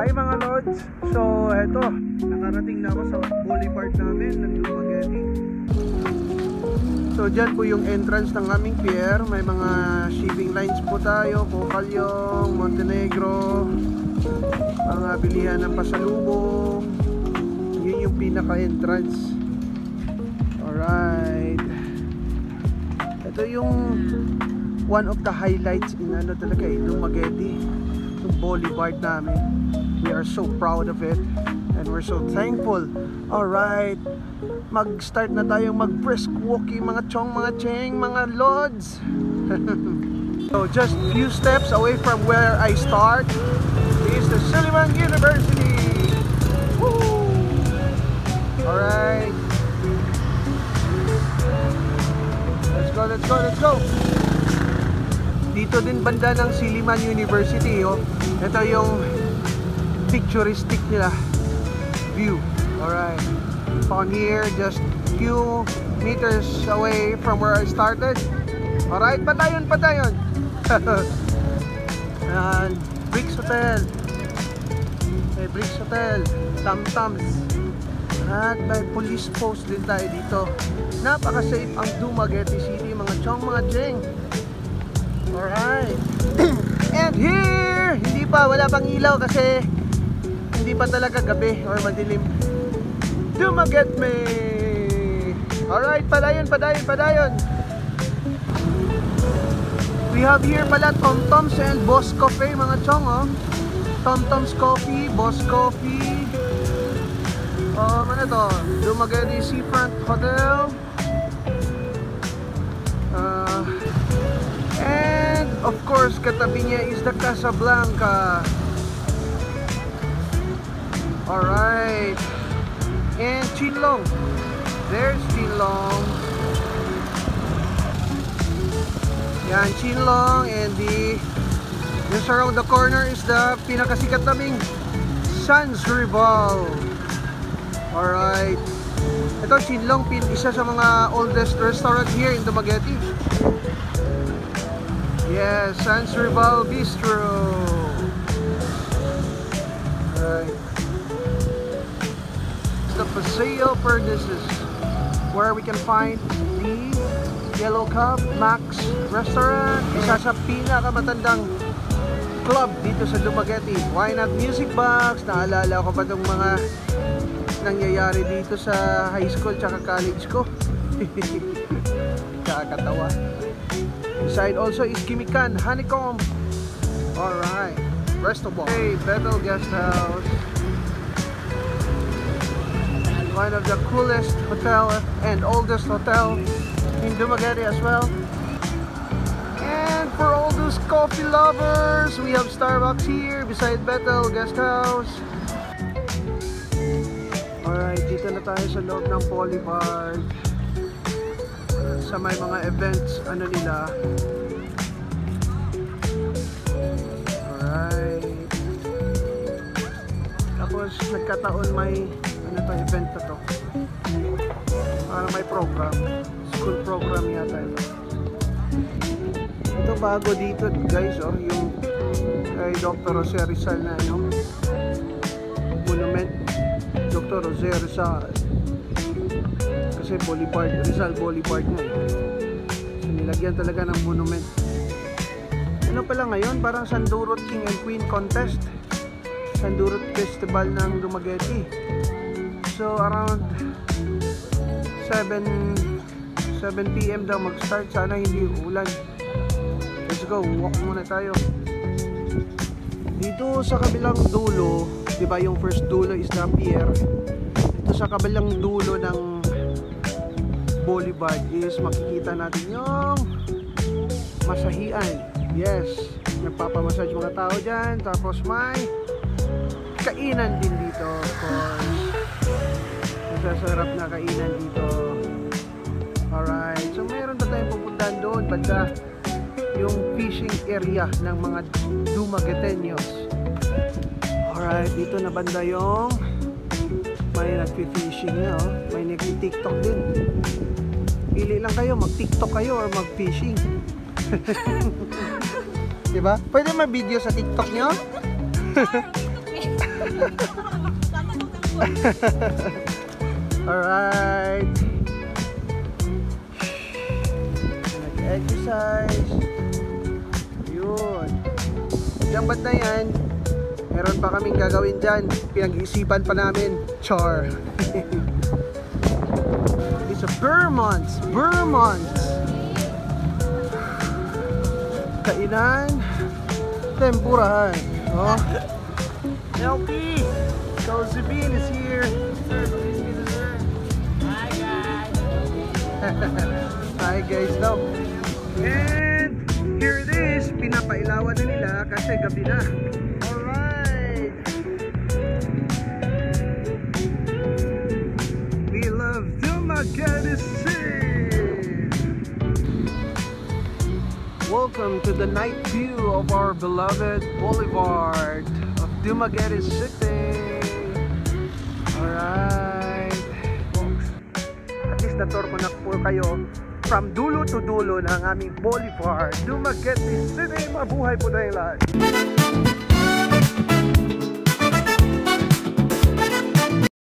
Hi mga Lods! So eto, nakarating na ako sa boulevard namin ng Dumaguete. So dyan po yung entrance ng aming pier. May mga shipping lines po tayo, Cocalyong, Montenegro, mga bilihan ng pasalubong. Yun yung pinaka-entrance. Alright. Ito yung one of the highlights in ano talaga Dumaguete, yung boulevard namin. We are so proud of it and we're so thankful. Alright, mag-start na tayong mag-brisk walking mga chong, mga cheng, mga Lods. So just few steps away from where I start is the Silliman University. Woo! Alright, let's go, let's go, let's go. Dito din banda ng Silliman University, oh. Ito yung picturestic nila view. Alright, on here just few meters away from where I started. Alright, patayon, patayon. And Bricks Hotel. Okay, Bricks Hotel, Tam-Tams. At may police post din tayo dito. Napaka-safe ang Dumaguete City, mga chong, mga cheng. Alright. And here, hindi pa, wala pang ilaw kasi hindi pa talaga gabi or madilim. Dumaguete me. Alright, padayon, padayon, padayon. We have here pala Tom-Toms and Boss Coffee, mga chong, oh. Tom-Toms Coffee, Boss Coffee. Ano to? Dumaguete Seafront Hotel. And of course, katabi niya is the Casablanca. Alright. And Chinlong. There's Chinlong. Yan, Chinlong. And just around the corner is the pinakasikat naming Sans Rival. Alright. Ito, Chinlong, isa sa mga oldest restaurant here in Dumaguete. Yes, Sans Rival Bistro. Alright. The Paseo Perdices, where we can find the Yellow Cab Max Restaurant. Isa sa pinakamatandang club dito sa Dumaguete. Why Not Music Box? Naalala ko pa itong mga nangyayari dito sa high school tsaka college ko. Kakatawa. Beside also is Kimikan, Honeycomb. Alright, Restaurant. Hey, Bethel Guest House. One of the coolest hotel and oldest hotel in Dumaguete as well. And for all those coffee lovers, we have Starbucks here beside Bethel Guest House. Alright, dito na tayo sa loob ng Boulevard. Sa may mga events, ano nila. Alright. Tapos nagkataon may ano to, event na to. Para may program. School program yata ito. Ito bago dito guys, oh, yung kay Dr. Jose Rizal na ano, monument. Dr. Jose Rizal. Kasi Boulevard, Rizal Boulevard na eh. So nilagyan talaga ng monument. Ano pala ngayon? Parang Sandurot King and Queen Contest. Sandurot Festival ng Dumaguete. So around 7 PM daw mag-start. Sana hindi ulan. Let's go, walk muna tayo. Dito sa kabilang dulo, di ba yung first dulo is the pier. Dito sa kabilang dulo ng Boulevard is makikita natin yung masahian. Yes, nagpapamassage mga tao dyan. Tapos may kainan din dito, of course. Masasarap na kainan dito. Alright, so meron na tayong pupuntahan doon banda yung fishing area ng mga Dumagueteños. Alright, dito na banda yung may nagpi-fishing na, oh. May nagpi-tiktok din. Pili lang kayo, mag-tiktok kayo or mag-fishing. Diba? Pwede ma-video sa tiktok nyo? Alright. Nag-exercise. Yun. Diyan banda yan, meron pa kaming gagawin dyan. Pinag-iisipan pa namin. Char. It's a Vermont. Kainan, tempurahan. Oh. LP, Calzabin is here. Hi guys. Hi guys daw. And here it is. Pinapailawan na nila kasi gabi na. Alright. We love Dumaguete City. Welcome to the night view of our beloved boulevard of Dumaguete City. Alright, folks. At least na-tour ko na po kayo from dulo to dulo ng aming boulevard, Dumaguete City. Mabuhay po tayong lahat.